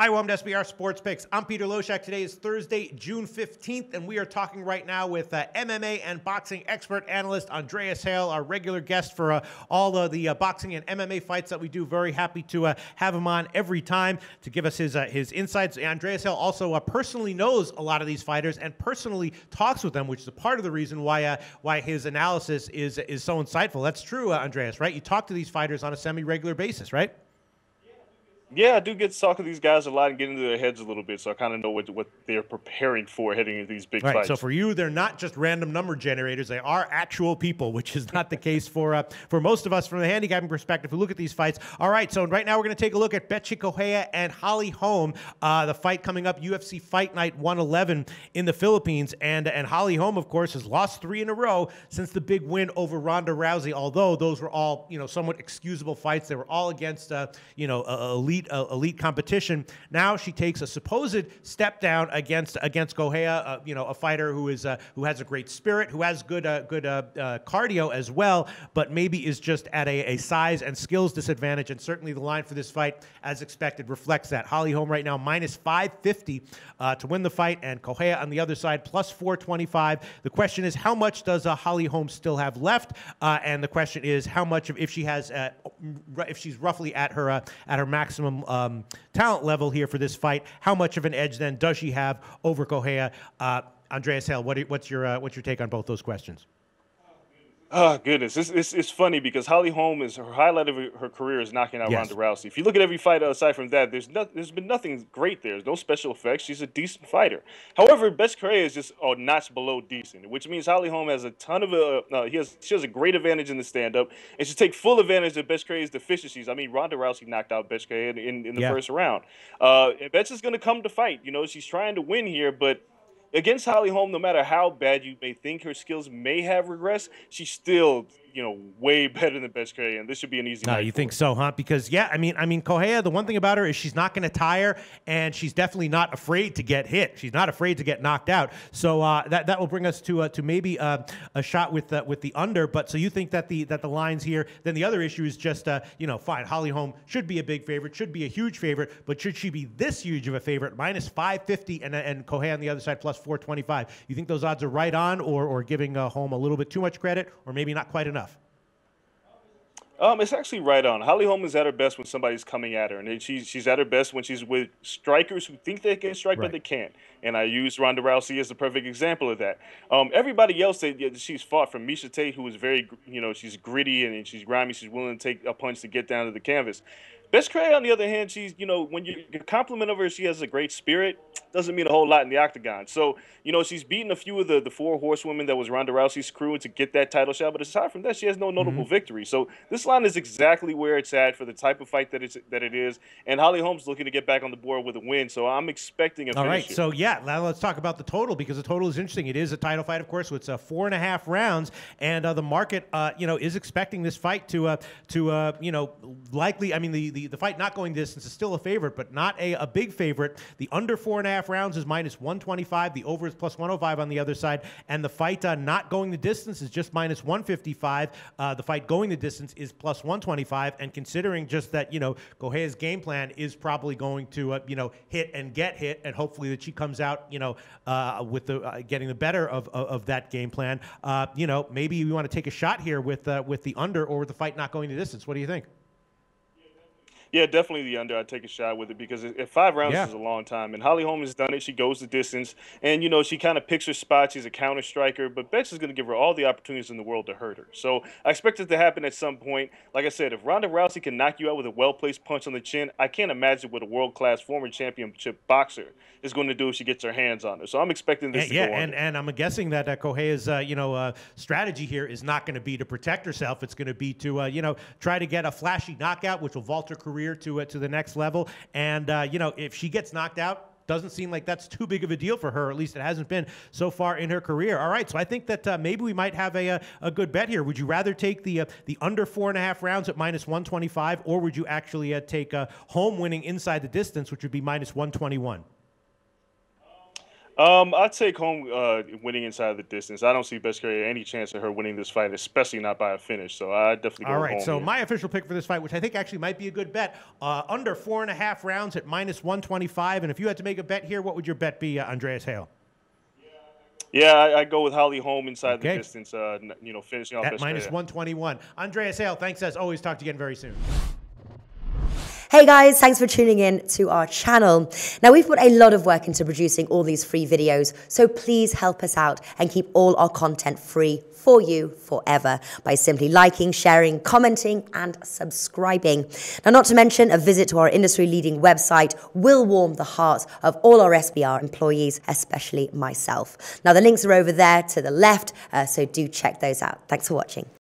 Hi, welcome to SBR Sports Picks. I'm Peter Loshak. Today is Thursday, June 15th, and we are talking right now with MMA and boxing expert analyst Andreas Hale, our regular guest for all of the boxing and MMA fights that we do. Very happy to have him on every time to give us his insights. Andreas Hale also personally knows a lot of these fighters and personally talks with them, which is a part of the reason why his analysis is so insightful. That's true, Andreas, right? You talk to these fighters on a semi-regular basis, right? Yeah, I do get to talk to these guys a lot and get into their heads a little bit, so I kind of know what they're preparing for heading into these big fights. So for you, they're not just random number generators; they are actual people, which is not the case for most of us from the handicapping perspective who look at these fights. All right, so right now we're going to take a look at Bethe Correia and Holly Holm, the fight coming up, UFC Fight Night 111 in the Philippines, and Holly Holm, of course, has lost 3 in a row since the big win over Ronda Rousey. Although those were all somewhat excusable fights, they were all against elite competition. Now she takes a supposed step down against Correia, a fighter who has a great spirit, who has good cardio as well, but maybe is just at a size and skills disadvantage. And certainly the line for this fight, as expected, reflects that. Holly Holm right now minus 550 to win the fight, and Correia on the other side plus 425. The question is, how much does Holly Holm still have left? And the question is, how much if she's roughly at her maximum talent level here for this fight, how much of an edge then does she have over Correia? Andreas Hale, what's your take on both those questions? Oh, goodness. It's funny because Holly Holm, her highlight of her career is knocking out Ronda Rousey. If you look at every fight aside from that, there's been nothing great there. There's no special effects. She's a decent fighter. However, Bethe Correia is just a notch below decent, which means Holly Holm has a ton of she has a great advantage in the stand-up, and she take full advantage of Bethe Correia's deficiencies. I mean, Ronda Rousey knocked out Bethe Correia in the first round. And Bethe is going to come to fight. She's trying to win here, but against Holly Holm, no matter how bad you may think her skills may have regressed, she's still, way better than Bethe Correia, and this should be an easy night. You think so, huh? Because I mean, Correia, the one thing about her is she's not going to tire, and she's definitely not afraid to get hit. She's not afraid to get knocked out. So that will bring us to maybe a shot with the under. But so you think that the lines here? Then the other issue is just fine. Holly Holm should be a big favorite, should be a huge favorite, but should she be this huge of a favorite? Minus 550 and Correia on the other side plus 425. You think those odds are right on, or giving Holm a little bit too much credit, or maybe not quite enough? It's actually right on. Holly Holm is at her best when somebody's coming at her, and she's at her best when she's with strikers who think they can strike, but they can't. And I use Ronda Rousey as the perfect example of that. Everybody else that she's fought, from Miesha Tate, who is very, she's gritty and she's grimy, she's willing to take a punch to get down to the canvas. Bethe Correia, on the other hand, she's, when you compliment of her, she has a great spirit, doesn't mean a whole lot in the octagon. So, she's beaten a few of the 4 horsewomen that was Ronda Rousey's crew to get that title shot. But aside from that, she has no notable victory. So this line is exactly where it's at for the type of fight that it is. And Holly Holm's looking to get back on the board with a win. So I'm expecting a finish. All right. Here. So, now let's talk about the total, because the total is interesting. It is a title fight, of course. So it's 4.5 rounds. And the market, is expecting this fight to likely, I mean, the fight not going distance is still a favorite, but not a big favorite. The under 4.5 rounds is minus 125. The over is plus 105 on the other side. And the fight not going the distance is just minus 155. The fight going the distance is plus 125. And considering just that, Correia's game plan is probably going to, hit and get hit, and hopefully that she comes out, with the getting the better of that game plan. Maybe we want to take a shot here with the under, or with the fight not going the distance. What do you think? Yeah, definitely the under. I'd take a shot with it, because if 5 rounds is a long time, and Holly Holm has done it. She goes the distance, and she kind of picks her spot. She's a counter striker, but Bethe is going to give her all the opportunities in the world to hurt her. So I expect it to happen at some point. Like I said, if Ronda Rousey can knock you out with a well-placed punch on the chin, I can't imagine what a world-class former championship boxer is going to do if she gets her hands on her. So I'm expecting this to go on. And I'm guessing that Correia's strategy here is not going to be to protect herself. It's going to be to try to get a flashy knockout, which will vault her career to the next level. And if she gets knocked out, doesn't seem like that's too big of a deal for her. At least it hasn't been so far in her career. All right, so I think that maybe we might have a good bet here. Would you rather take the under 4.5 rounds at minus 125, or would you actually take Holm winning inside the distance, which would be minus 121? I'd take Holm winning inside the distance. I don't see Bethe Correia any chance of her winning this fight, especially not by a finish. So I definitely go All with right, Holm so here. my official pick for this fight, which I think actually might be a good bet, under 4.5 rounds at -125. And if you had to make a bet here, what would your bet be, Andreas Hale? Yeah, I go with Holly Holm inside the distance, finishing off at Bethe Correia. -121. Andreas Hale, thanks as always. Talk to you again very soon. Hey guys, thanks for tuning in to our channel. Now we've put a lot of work into producing all these free videos, so please help us out and keep all our content free for you forever by simply liking, sharing, commenting, and subscribing. Now, not to mention, a visit to our industry-leading website will warm the hearts of all our SBR employees, especially myself. Now, the links are over there to the left, so do check those out. Thanks for watching.